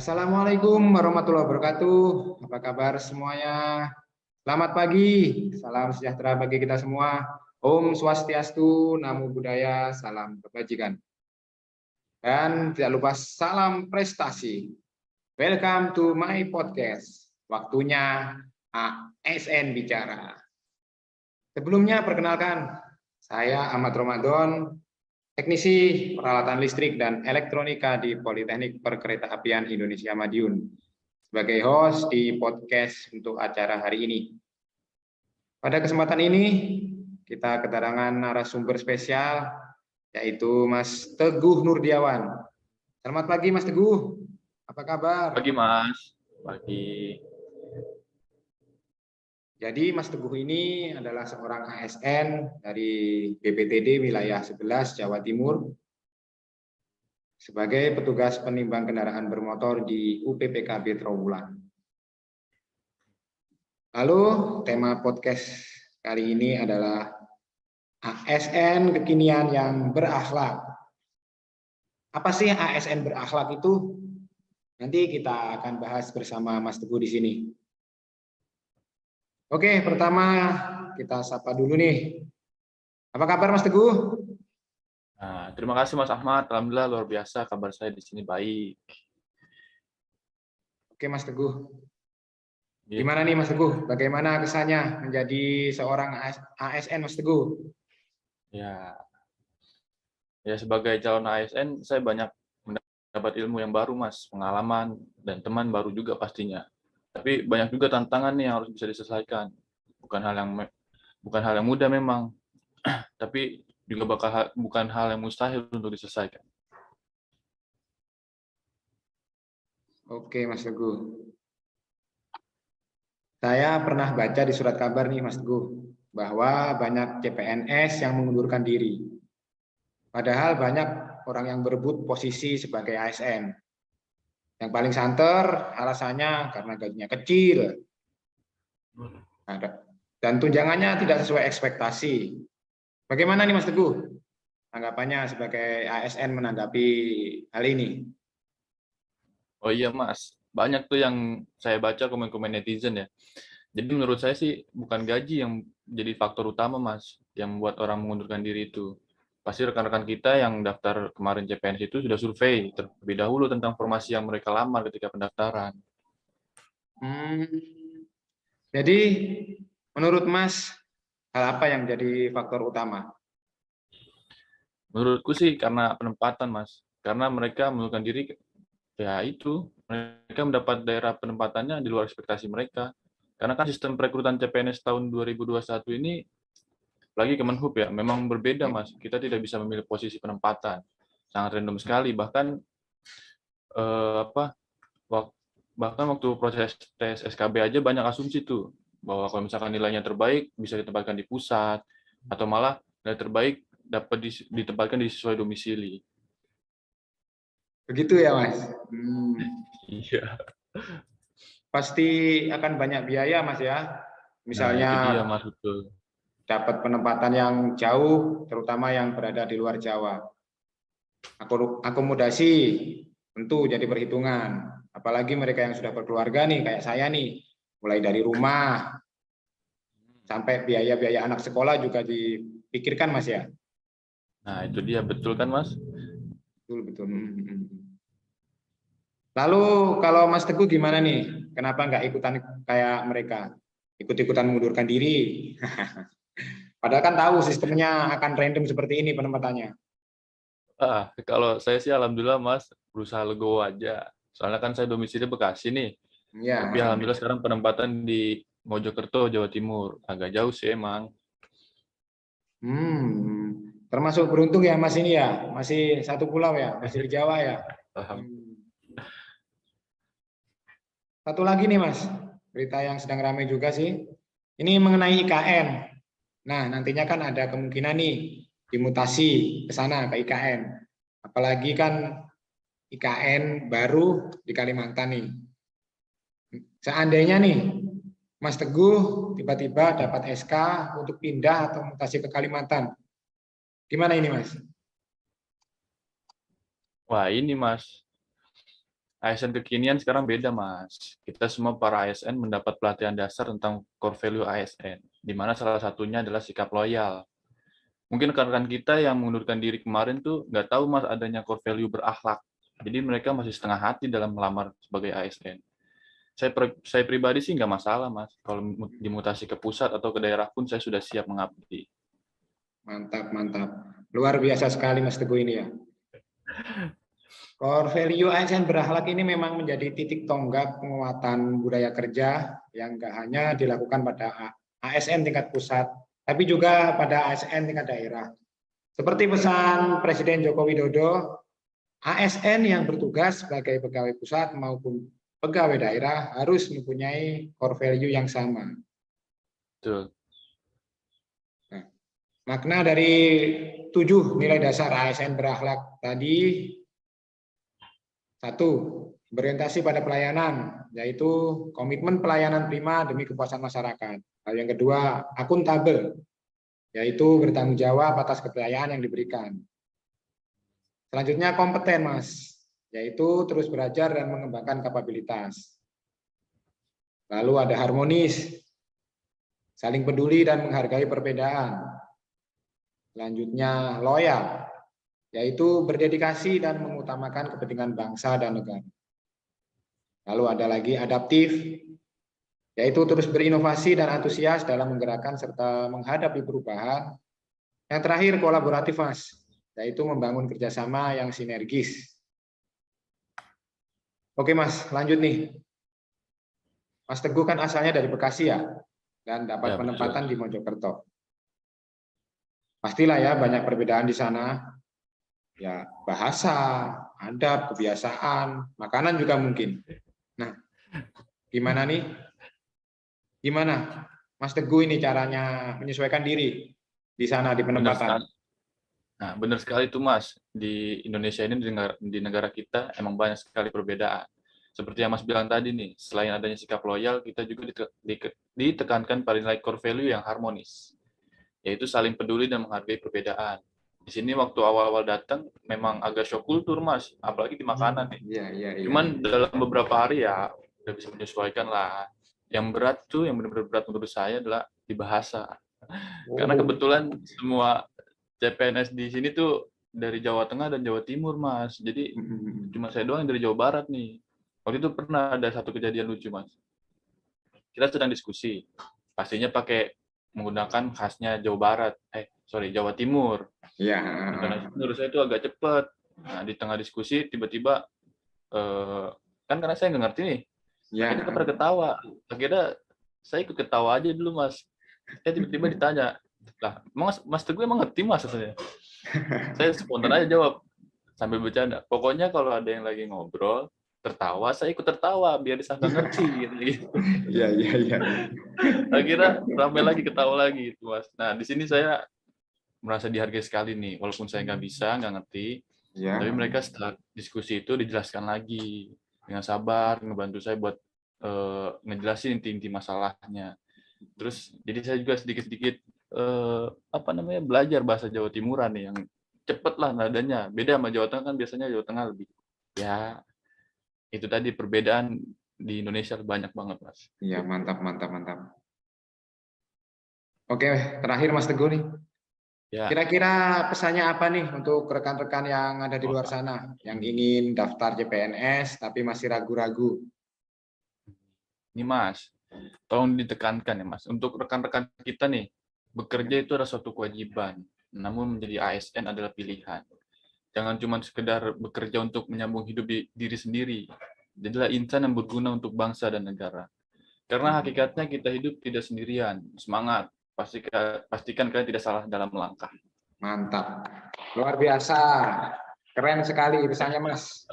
Assalamualaikum warahmatullahi wabarakatuh. Apa kabar semuanya? Selamat pagi, salam sejahtera bagi kita semua. Om Swastiastu, Namo Buddhaya, salam kebajikan. Dan tidak lupa salam prestasi. Welcome to my podcast. Waktunya ASN bicara. Sebelumnya perkenalkan, saya Ahmad Ramadan, teknisi peralatan listrik dan elektronika di Politeknik Perkeretaapian Indonesia Madiun, sebagai host di podcast untuk acara hari ini. Pada kesempatan ini, kita kedatangan narasumber spesial, yaitu Mas Teguh Nurdiawan. Selamat pagi, Mas Teguh. Apa kabar? Pagi, Mas. Pagi. Jadi Mas Teguh ini adalah seorang ASN dari BPTD wilayah 11 Jawa Timur, sebagai petugas penimbang kendaraan bermotor di UPPKB Trawulan. Lalu tema podcast kali ini adalah ASN kekinian yang berakhlak. Apa sih ASN berakhlak itu? Nanti kita akan bahas bersama Mas Teguh di sini. Oke, pertama kita sapa dulu nih. Apa kabar Mas Teguh? Nah, terima kasih Mas Ahmad. Alhamdulillah luar biasa kabar saya di sini baik. Oke Mas Teguh. Ya, Gimana nih Mas Teguh? Bagaimana kesannya menjadi seorang ASN Mas Teguh? ya sebagai calon ASN saya banyak mendapat ilmu yang baru Mas, pengalaman dan teman baru juga pastinya. Tapi banyak juga tantangan nih yang harus bisa diselesaikan. Bukan hal yang mudah memang, tapi juga bukan hal yang mustahil untuk diselesaikan. Oke Mas Teguh. Saya pernah baca di surat kabar nih Mas Teguh, bahwa banyak CPNS yang mengundurkan diri. Padahal banyak orang yang berebut posisi sebagai ASN. Yang paling santer alasannya karena gajinya kecil dan tunjangannya tidak sesuai ekspektasi. Bagaimana nih Mas Teguh tanggapannya sebagai ASN menanggapi hal ini? Oh iya Mas, banyak tuh yang saya baca komen-komen netizen ya. Jadi menurut saya sih bukan gaji yang jadi faktor utama Mas, yang membuat orang mengundurkan diri itu. Pasti rekan-rekan kita yang daftar kemarin CPNS itu sudah survei terlebih dahulu tentang formasi yang mereka lamar ketika pendaftaran. Hmm, jadi menurut Mas hal apa yang jadi faktor utama? Menurutku sih karena penempatan Mas, karena mereka mengundurkan diri ya itu, mereka mendapat daerah penempatannya di luar ekspektasi mereka. Karena kan sistem perekrutan CPNS tahun 2021 ini lagi Kemenhub ya, memang berbeda Mas. Kita tidak bisa memilih posisi penempatan. Sangat random sekali, bahkan apa bahkan waktu proses tes SKB aja banyak asumsi tuh bahwa kalau misalkan nilainya terbaik bisa ditempatkan di pusat atau malah nilai terbaik dapat ditempatkan di sesuai domisili. Begitu ya Mas? Iya. Pasti akan banyak biaya Mas ya. Nah, itu dia Misalnya Mas, betul. dapat penempatan yang jauh, terutama yang berada di luar Jawa. Akomodasi tentu jadi perhitungan. Apalagi mereka yang sudah berkeluarga nih, kayak saya nih, mulai dari rumah sampai biaya-biaya anak sekolah juga dipikirkan Mas ya. Nah, itu dia, betul kan Mas? Betul betul. Lalu kalau Mas Teguh gimana nih? Kenapa nggak ikutan kayak mereka? Ikut-ikutan mengundurkan diri. Padahal kan tahu sistemnya akan random seperti ini penempatannya. Kalau saya sih alhamdulillah Mas, berusaha legowo aja. Soalnya kan saya domisili Bekasi nih. Tapi Ya. alhamdulillah sekarang penempatan di Mojokerto, Jawa Timur. Agak jauh sih emang. Termasuk beruntung ya Mas ini ya, masih satu pulau ya, masih di Jawa ya. Paham. Hmm. Satu lagi nih Mas, berita yang sedang ramai juga sih. Ini mengenai IKN. Nah, nantinya kan ada kemungkinan nih dimutasi ke sana ke IKN. Apalagi kan IKN baru di Kalimantan nih. Seandainya nih Mas Teguh tiba-tiba dapat SK untuk pindah atau mutasi ke Kalimantan. Gimana ini Mas? Wah ini Mas, ASN kekinian sekarang beda, Mas. Kita semua para ASN mendapat pelatihan dasar tentang core value ASN, di mana salah satunya adalah sikap loyal. Mungkin rekan-rekan kita yang mengundurkan diri kemarin tuh nggak tahu, Mas, adanya core value berakhlak. Jadi mereka masih setengah hati dalam melamar sebagai ASN. Saya pribadi sih nggak masalah, Mas. Kalau dimutasi ke pusat atau ke daerah pun saya sudah siap mengabdi. Mantap, mantap. Luar biasa sekali Mas Teguh ini ya. Core value ASN berakhlak ini memang menjadi titik tonggak penguatan budaya kerja yang nggak hanya dilakukan pada ASN tingkat pusat, tapi juga pada ASN tingkat daerah. Seperti pesan Presiden Joko Widodo, ASN yang bertugas sebagai pegawai pusat maupun pegawai daerah harus mempunyai core value yang sama. Betul. Nah, makna dari 7 nilai dasar ASN berakhlak tadi: 1. Berorientasi pada pelayanan, yaitu komitmen pelayanan prima demi kepuasan masyarakat. Lalu yang kedua, akuntabel, yaitu bertanggung jawab atas kepercayaan yang diberikan. Selanjutnya kompeten, Mas, yaitu terus belajar dan mengembangkan kapabilitas. Lalu ada harmonis, saling peduli dan menghargai perbedaan. Selanjutnya loyal, yaitu berdedikasi dan mengutamakan kepentingan bangsa dan negara. Lalu ada lagi adaptif, yaitu terus berinovasi dan antusias dalam menggerakkan serta menghadapi perubahan. Yang terakhir kolaboratif, Mas, yaitu membangun kerjasama yang sinergis. Oke Mas, lanjut nih. Mas Teguh kan asalnya dari Bekasi ya, dan dapat penempatan di Mojokerto. Pastilah ya banyak perbedaan di sana. Ya bahasa, adab, kebiasaan, makanan juga mungkin. Nah, gimana nih? Gimana Mas Teguh ini caranya menyesuaikan diri di sana di penempatan? Nah, benar sekali itu, Mas. Di Indonesia ini, di negara kita, emang banyak sekali perbedaan. Seperti yang Mas bilang tadi nih, selain adanya sikap loyal, kita juga ditekankan pada nilai core value yang harmonis, yaitu saling peduli dan menghargai perbedaan. Di sini waktu awal-awal datang, memang agak shock kultur, Mas, apalagi di makanan nih. Iya. Cuman dalam beberapa hari ya, udah bisa menyesuaikan lah. Yang berat tuh, yang benar-benar berat menurut saya adalah di bahasa. Karena kebetulan semua CPNS di sini tuh dari Jawa Tengah dan Jawa Timur, Mas. Jadi cuma saya doang yang dari Jawa Barat nih. Waktu itu pernah ada satu kejadian lucu, Mas. Kita sedang diskusi. Pastinya pakai menggunakan khasnya Jawa Barat. Jawa Timur. Iya. Menurut saya itu agak cepat. Nah, di tengah diskusi tiba-tiba kan karena saya nggak ngerti nih. Akhirnya pada ketawa. Akhirnya saya ikut ketawa aja dulu, Mas. Tiba-tiba ditanya, lah, Mas Teguh emang ngerti, Mas? Saya spontan aja jawab sambil bercanda. Pokoknya kalau ada yang lagi ngobrol, tertawa, saya ikut tertawa biar disangka ngerti gitu. Iya. Akhirnya ramai lagi, ketawa lagi gitu, Mas. Nah, di sini saya merasa dihargai sekali nih, walaupun saya nggak bisa, nggak ngerti, tapi mereka setelah diskusi itu dijelaskan lagi dengan sabar, ngebantu saya buat ngejelasin inti-inti masalahnya. Terus jadi saya juga sedikit-sedikit belajar bahasa Jawa Timuran nih yang cepet lah nadanya. Beda sama Jawa Tengah, kan biasanya Jawa Tengah lebih ya itu tadi perbedaan di Indonesia banyak banget, Mas. Iya, mantap. Oke, terakhir Mas Teguh nih. Ya. Kira-kira pesannya apa nih untuk rekan-rekan yang ada di luar sana yang ingin daftar CPNS tapi masih ragu-ragu? Ini Mas, tolong ditekankan ya Mas, untuk rekan-rekan kita nih, bekerja itu adalah suatu kewajiban, namun menjadi ASN adalah pilihan. Jangan cuma sekedar bekerja untuk menyambung hidup diri sendiri. Jadilah insan yang berguna untuk bangsa dan negara. Karena hakikatnya kita hidup tidak sendirian. Semangat. Pastikan kalian tidak salah dalam melangkah. Mantap. Luar biasa. Keren sekali pesannya, Mas.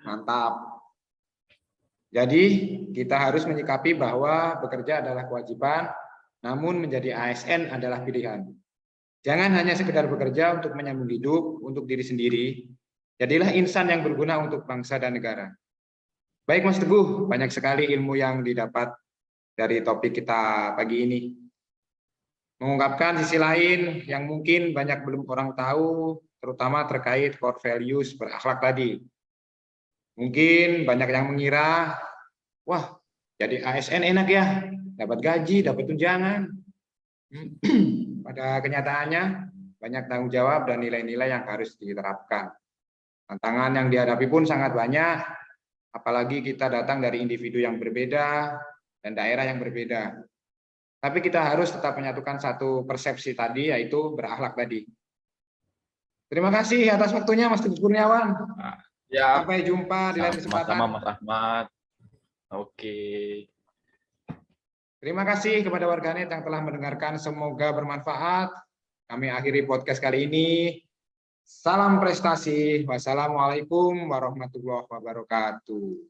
Mantap. Jadi, kita harus menyikapi bahwa bekerja adalah kewajiban, namun menjadi ASN adalah pilihan. Jangan hanya sekedar bekerja untuk menyambung hidup, untuk diri sendiri. Jadilah insan yang berguna untuk bangsa dan negara. Baik Mas Teguh, banyak sekali ilmu yang didapat dari topik kita pagi ini. Mengungkapkan sisi lain yang mungkin banyak belum orang tahu, terutama terkait core values berakhlak tadi. Mungkin banyak yang mengira, wah, jadi ASN enak ya, dapat gaji, dapat tunjangan. Pada kenyataannya, banyak tanggung jawab dan nilai-nilai yang harus diterapkan. Tantangan yang dihadapi pun sangat banyak, apalagi kita datang dari individu yang berbeda dan daerah yang berbeda. Tapi kita harus tetap menyatukan satu persepsi tadi, yaitu berakhlak tadi. Terima kasih atas waktunya, Mas Teguh Kurniawan. Ya, Sampai jumpa di lain kesempatan. sama-sama Mas Ahmad. Oke. Terima kasih kepada warganet yang telah mendengarkan. Semoga bermanfaat. Kami akhiri podcast kali ini. Salam prestasi. Wassalamualaikum warahmatullahi wabarakatuh.